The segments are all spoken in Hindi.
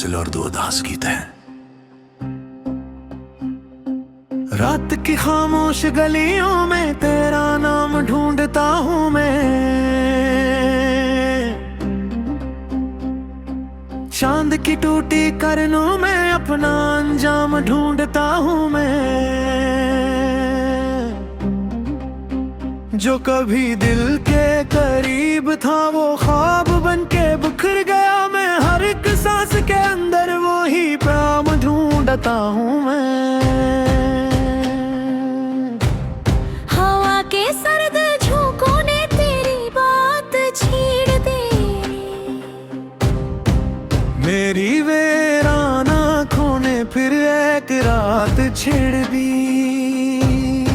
दिल और दो उदास गीत हैं। रात की खामोश गलियों में तेरा नाम ढूंढता हूँ मैं, चांद की टूटी किरणों में अपना अंजाम ढूंढता हूँ मैं। जो कभी दिल के करीब था वो ख्वाब बन के बिखर गया, मैं हर एक सांस के अंदर वो ही प्रेम ढूंढता हूँ मैं। हवा के सर्द झोंकों ने तेरी बात छेड़ दी, मेरी वीरान आँखों ने फिर एक रात छेड़ दी।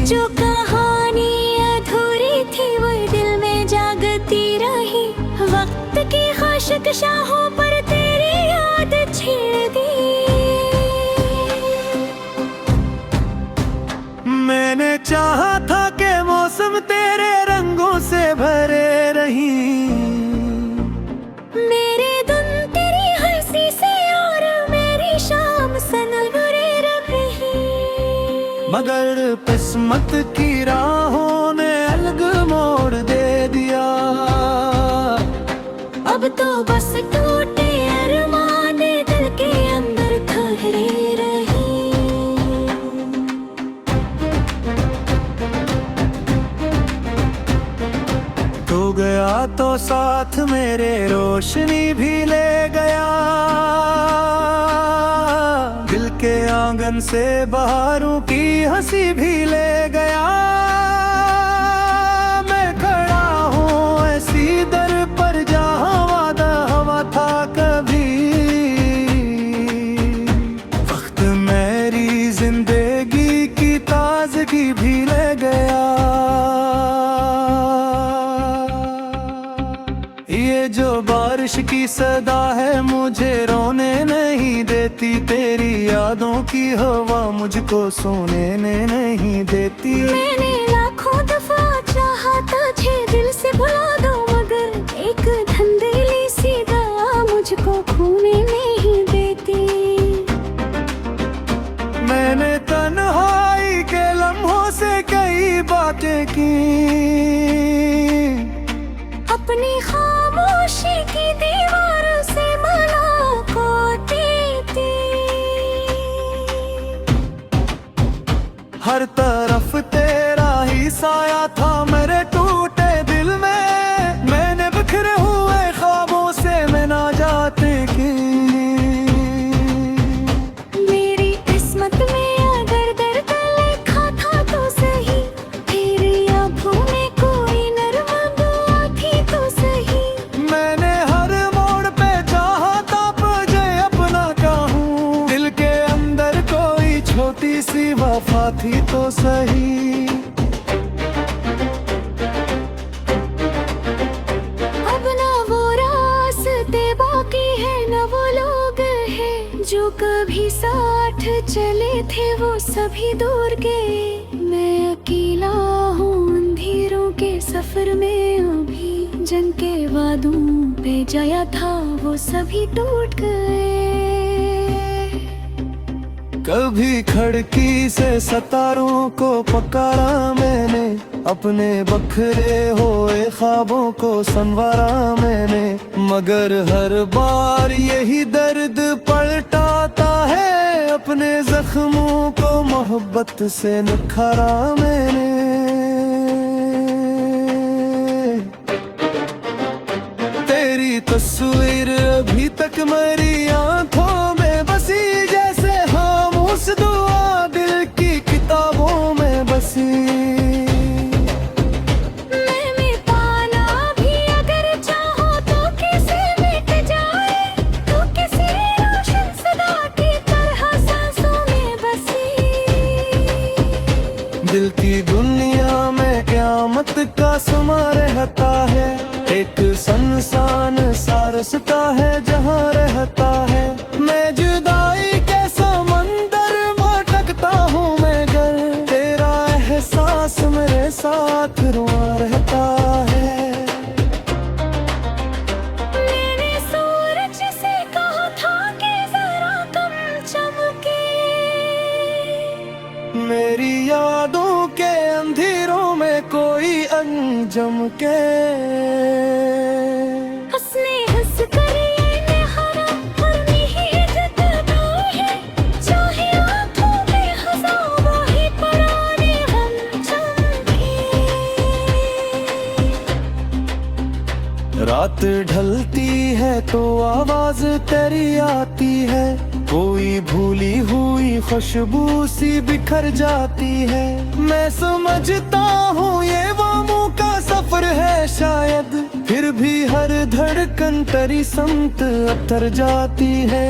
जो कहानी अधूरी थी वो दिल में जागती रही, वक्त की खाशकशाहों पर तेरी याद छेड़ दी। मैंने चाहा था कि मौसम तेरे रंगों से भरे रही, मेरे दिन तेरी हंसी से और मेरी शाम सनवरे रही। मगर किस्मत की राहों ने अलग मोड़ दे दिया, अब तो बस टूटे अरमान दिल के अंदर ठहरे रही। तो गया तो साथ मेरे रोशनी भी ले गया, दिल के आंगन से बहारों की हंसी भी ले गया। मैं खड़ा हूँ ऐसी दर पर जहाँ वादा हवा था कभी, वक्त मेरी जिंदगी की ताजगी भी ले गया। ये जो बारिश की सदा है मुझे रोने नहीं देती, तेरी यादों की हवा मुझको सोने नहीं देती। मैंने लाखों दफा चाहा तुझे दिल से भुला दो, मगर एक धंधेली सी दया मुझको खोने नहीं देती। मैंने तन्हाई के लम्हों से कई बातें की, अपनी खामोशी की दीवार से मुलाकातें थी। हर तरफ तेरा ही साया था मेरे टूटे दिल में, मैंने बिखरे हुए ख्वाबों से मैं ना जाते की। मेरी किस्मत में अगर दर्द लिखा था तो सही, तेरी आँखों में कोई नरम दुआ थी तो सही। मैंने हर मोड़ पे चाहा था तुझे अपना कहूँ, दिल के अंदर कोई छोटी सी वफा थी तो सही। अब ना वो रास्ते बाकी है ना वो लोग हैं, जो कभी साथ चले थे वो सभी दूर गए। मैं अकेला हूँ अंधेरों के सफर में, अभी जिनके वादों पे जाया था वो सभी टूट गए। कभी खिड़की से सितारों को पुकारा मैंने, अपने बखरे हुए ख्वाबों को संवारा मैंने, मगर हर बार यही दर्द पलटाता है, अपने जख्मों को मोहब्बत से निखारा मैंने। तेरी तस्वीर अभी तक मेरी आंखों में बसी, जैसे हम उस दुआ दिल की किताबों में बसी। मैं मिटाना भी अगर चाहो तो किसे मिट जाए, तो किसी रोशन सदा की तरह सांसों में बसी। दिल की दुनिया में क़यामत का समा रहता है, एक संसान सा रास्ता है जहाँ रहता है। मैं जुदाई के समंदर भटकता हूँ मगर तेरा एहसास मेरे साथ रुआ रहता है। मैंने सूरज से कहा था कि मेरी यादों के अंधेरों में कोई अनजम के हंसने हंस कर ये निहारा और नींद तड़ा है, चाहे आंखों में हजारों ही पुराने हम चमके। रात ढलती है तो आवाज तेरी आती है, कोई भूली हुई खुशबू सी बिखर जाती है। मैं समझता हूँ ये वामों का सफर है शायद, फिर भी हर धड़कन तेरी समत अतर जाती है।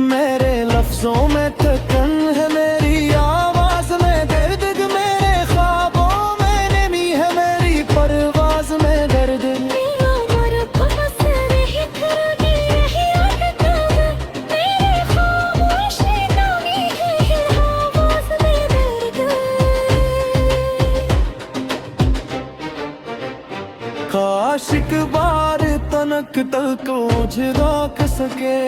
मेरे लफ्जों में थकन है, मेरी आवाज में दर्द, मेरे ख्वाबों में नमी है, मेरी परवाज में दर्द। काश एक बार तनक तक मुझे रोक सके,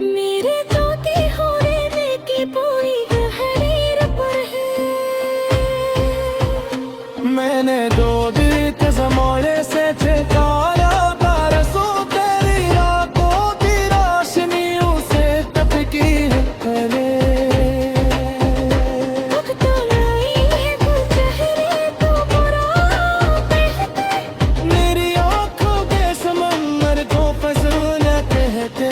मेरे तोते हो रे की पूरी तहरीर पर है। मैंने दो दिल के ज़माने से ठेकाया, बरसों तेरी रातों की रोशनियों से टपकी है पहले। अब तो लाई है तू चेहरे तो बुरा कहते, मेरी आँखों के समंदर को फंसो न कहते।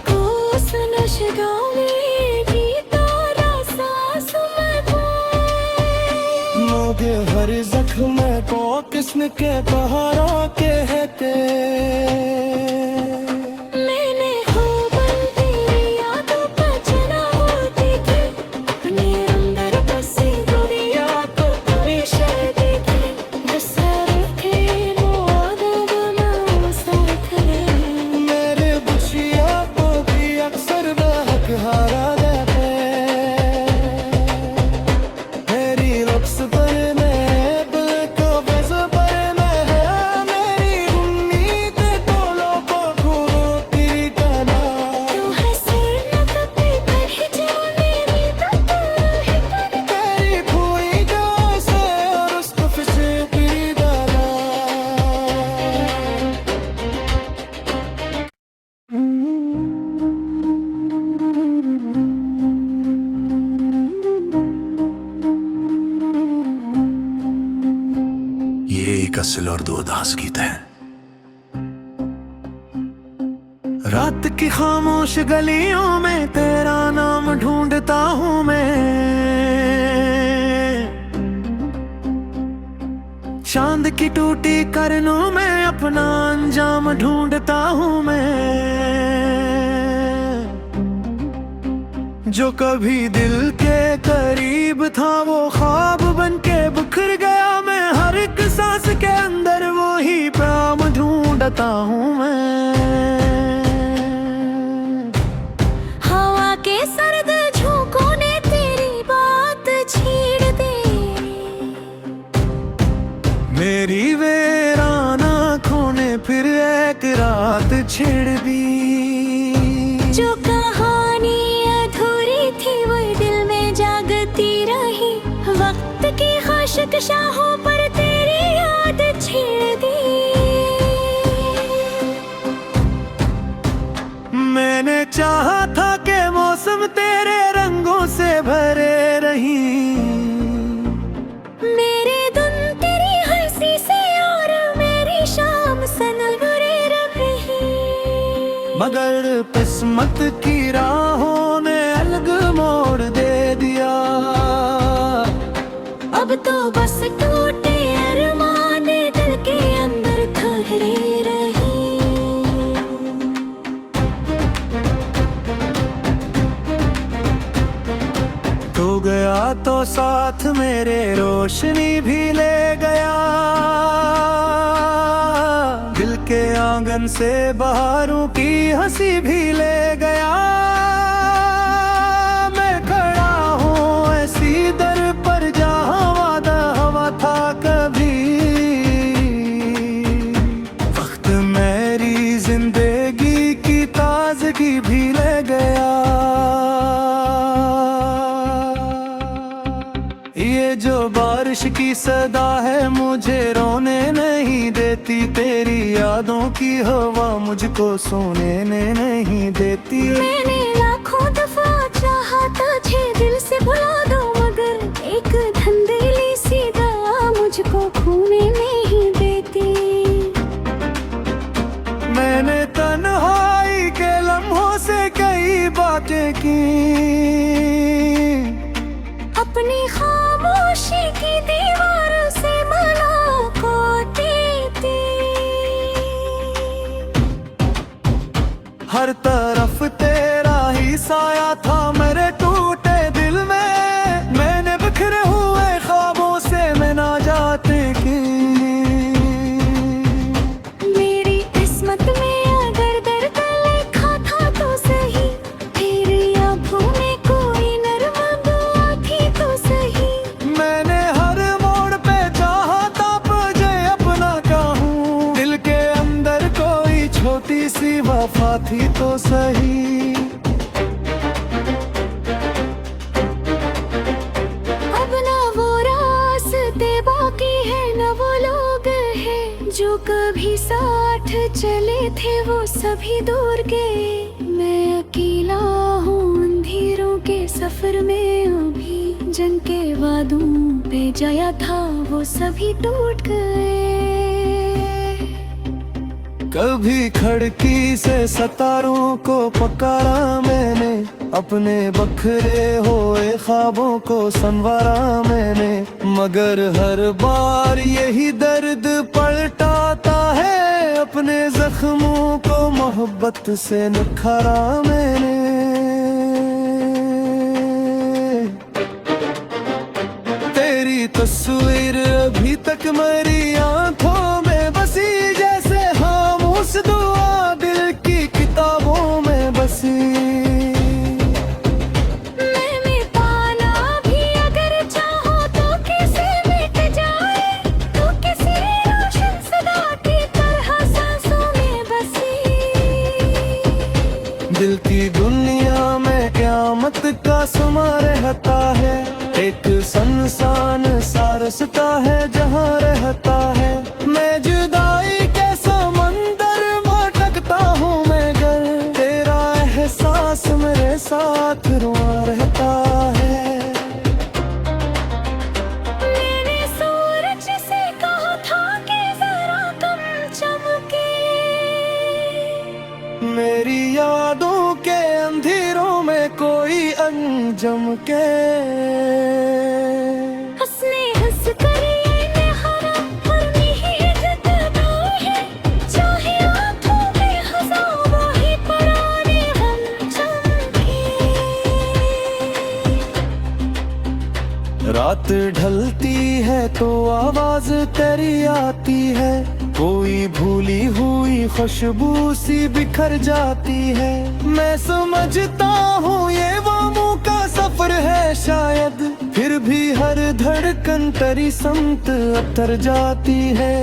कोस नशगा मेरी तारा सांस में पाए। लोगे हर जख्म को किस्म के बहारों कहते। मैंने खूबन तेरी यादों पर चना होती थी, अपने अंदर बसी दुनिया को पूरी शर्ती थी। बसर थे वो आदब में साथ ले। मेरे बुशिया को भी अक्सर बहक हारा देते। मेरी लफ्ज़ पर मैं दिल को बस पर मैं है, मेरी उम्मीद तो लोगों को तेरी तना। तू है सुरनक पे पहचाने मेरी तकदीर है। तेरी खोई जैसे और उसको फिसे तेरी दाना। ये एक असल और दो उदास गीत है। रात की खामोश गलियों में तेरा नाम ढूंढता हूँ मैं, चांद की टूटी करनों में अपना अंजाम ढूंढता हूँ मैं। जो कभी दिल के करीब था वो ख्वाब बन के बिखर गया, मैं हर एक सांस के अंदर वो ही प्रेम ढूंढता हूँ मैं। हवा के सर्द झोंकों ने तेरी बात छेड़ दी, मेरी वीरान आँखों ने फिर एक रात छेड़ दी। जो कहानी अधूरी थी वो दिल में जागती रही, वक्त की खाशकशाहों पर तेरी याद छेड़ दी। मैंने चाहा था कि मौसम तेरे रंगों से भरे रही, मेरे दिन तेरी हंसी से और मेरी शाम सनवरे रही। मगर किस्मत की राहों ने अलग मोड़ दे दिया। अब तो बस टूटे अरमान दिल के अंदर ठहरे रही। तो गया तो साथ मेरे रोशनी भी ले गया, दिल के आंगन से बहारों की हंसी भी ले गया। मैं खड़ा हूँ ऐसी दर पर जहाँ वादा हवा था कभी, वक्त मेरी जिंदगी की भी ले गया। ये जो बारिश की सदा है मुझे रोने नहीं देती, तेरी यादों की हवा मुझको सोने नहीं देती। मैंने लाखों दफा चाहा तुझे दिल से भुला दो, मगर एक धंधेली सी दवा मुझको खोने नहीं देती। मैंने तन्हाई के लम्हों से कई बातें की, अपनी खामोशी की दीवार से मुलाकातें थी। हर तरफ तेरा ही साया था मेरे टूटे दिल में, मैंने बिखरे हुए ख्वाबों से मैं नाजाते की। मेरी किस्मत में अगर दर्द लिखा था तो सही, तेरी आँखों में कोई नरम दुआ थी तो सही। मैंने हर मोड़ पे चाहा था तुझे अपना कहूँ, दिल के अंदर कोई छोटी सी वफा थी तो सही। अब ना वो रास्ते बाकी है ना वो लोग हैं जो कभी साथ चले थे वो सभी दूर गए। मैं अकेला हूँ अंधेरों के सफर में, अभी जन के वादों पे जाया था वो सभी टूट गए। कभी खिड़की से सितारों को पुकारा मैंने, अपने बखरे हुए ख्वाबों को संवारा मैंने, मगर हर बार यही दर्द पलटाता है, अपने जख्मों को मोहब्बत से निखारा मैंने। तेरी तस्वीर अभी तक मेरी आंखों में बसी, जैसे हम उस दुआ दिल की किताबों में बसी। मैं पाना भी अगर चाहो तो किसे मिट जाए, तो किसी रोशन सदा की तरह सांसों में बसी। दिल की दुनिया में क़यामत का समा रहता है, एक संसान सा रस्ता है जहाँ रहता है। मैं जुदाई के समंदर भटकता हूँ मगर तेरा एहसास मेरे साथ रुआ रहता है। मैंने सूरज से कहा था कि जरा कम चमके, मेरी यादों के अंधेरों में कोई अनजम के। हंसने हंस कर ये निहारा अपनी ही जतनाई है, चाहे आँखों में हजारों ही पुराने हम चमके। रात ढलती है तो आवाज तेरी आती है, कोई भूली हुई खुशबू सी बिखर जाती है। मैं समझता हूँ ये वो मुँह का सफर है शायद, फिर भी हर धड़कन तेरी समत उतर जाती है।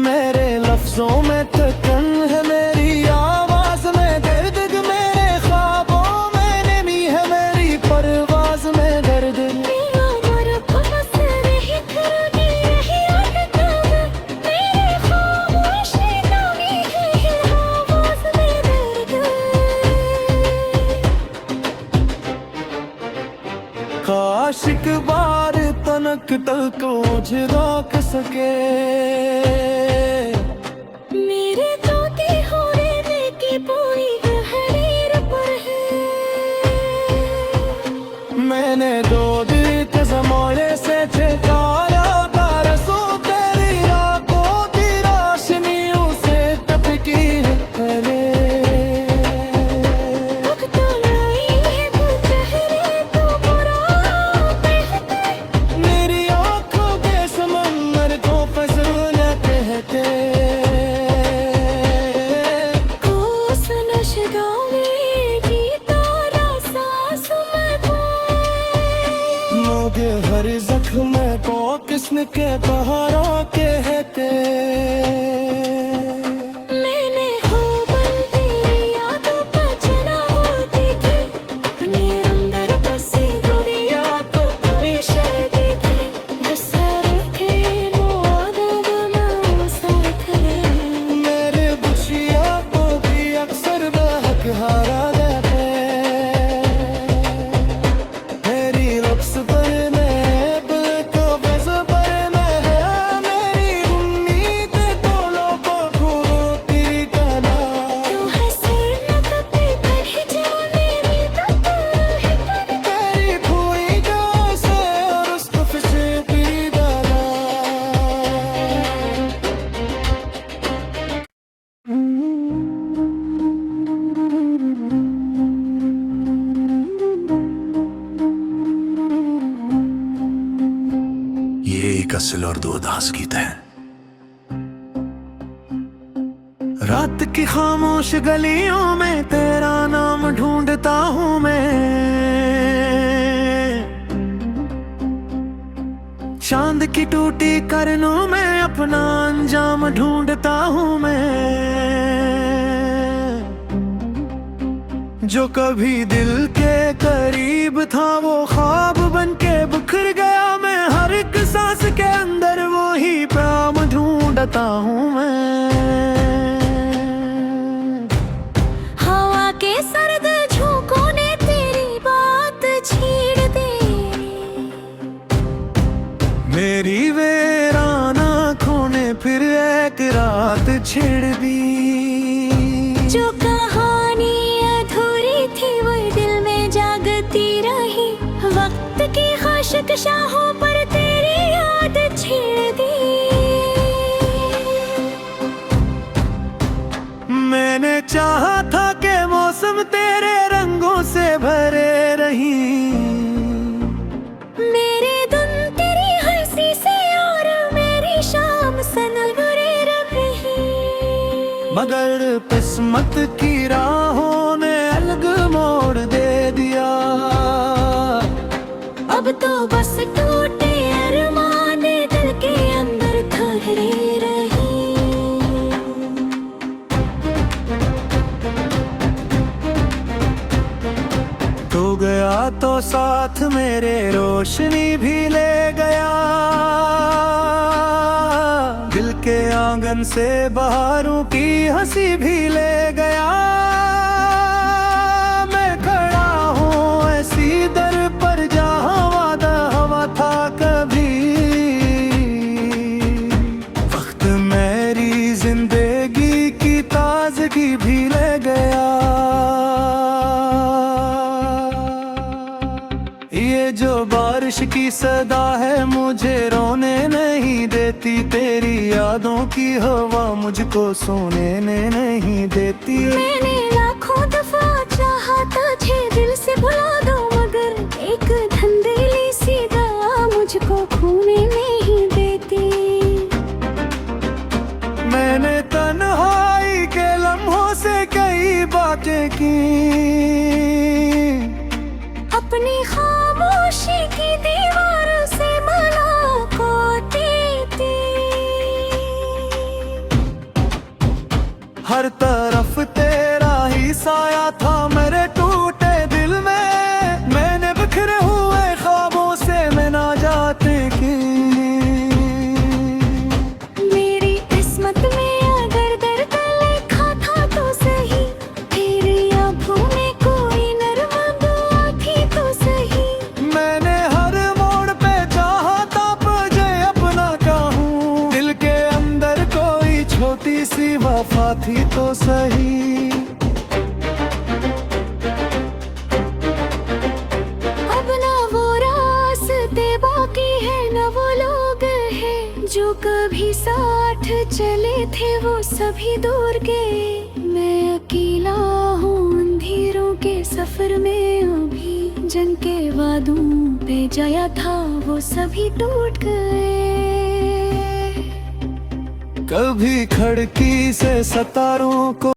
मेरे लफ्जों में थकन है, मेरी आवाज में दर्द, मेरे ख्वाबों में नमी है, मेरी परवाज में दर्द। मेरा मर बस रही करनी रही अटकन, मेरे खामोशी नामी है आवाज में दर्द। काश एक बार तनक तक मुझे रोक सके, मेरे तोते होने की पूरी तहरीर पर है। मैंने दो दिल के ज़माने से ठेकाया बरसों तेरी रातों की रोशनियों से टपकी है पहले। वक्त लाई है तू चेहरे तो बुरा कहते, मेरी आँखों के समंदर को फंसूल कहते। कोस नशगा में जीता रसा सुमको, लोग हर जख्म को किस्म के बहारों कहते। मैंने हो बन गजल और दो उदास गीत हैं। रात की खामोश गलियों में तेरा नाम ढूंढता हूँ मैं, चांद की टूटी करनों में अपना अंजाम ढूंढता हूँ मैं। जो कभी दिल के करीब था वो ख्वाब बन के बिखर गया, मैं हर एक सांस के अंदर वो ही प्रेम ढूंढता हूँ मैं। हवा के सर्द झोंकों ने तेरी बात छेड़ दी, मेरी वीरान आँखों ने फिर एक रात छेड़ दी। जो कहानी अधूरी थी वो दिल में जागती रही, वक्त की खाशकशाहों पर तेरी याद छेड़ दी। मैंने चाहा था कि मौसम तेरे रंगों से भरे रही, मेरे दिन तेरी हंसी से और मेरी शाम सनवरे रही, मगर किस्मत की राहों ने अलग मोड़ दे दिया। अब तो बस टूटे अरमान दिल के अंदर ठहरे रही। तू गया तो साथ मेरे रोशनी भी ले गया, दिल के आंगन से बहारों की हंसी भी ले गया। मैं खड़ा हूँ ऐसी दर पर जहाँ वादा हवा था कभी, वक्त मेरी जिंदगी की ताजगी भी ले गया। ये जो बारिश की सदा है मुझे रोने नहीं देती, तेरी यादों की हवा मुझको सोने नहीं देती। मैंने लाखों दफा चाहा तुझे दिल से भुला दो, मगर एक धंधेली सी दवा मुझको खोने नहीं देती। मैंने तन्हाई के लम्हों से कई बातें की, अपनी खामोशी की दीवार से मुलाकातें थी। हर तरफ तेरा ही साया था मेरे टूटे दिल में, मैंने बिखरे हुए ख्वाबों से मैं ना जाते की। मेरी किस्मत में अगर दर्द लिखा था तो सही, तेरी आँखों में कोई नरम दुआ थी तो सही। मैंने हर मोड़ पे चाहा था तुझे अपना चाहूं, दिल के अंदर कोई छोटी सी वफा थी तो सही। अब ना वो रास्ते बाकी है ना वो लोग हैं, जो कभी साथ चले थे वो सभी दूर गए। मैं अकेला हूँ अंधेरों के सफर में, अभी जन के वादों पे जाया था वो सभी टूट गए। कभी खिड़की से सितारों को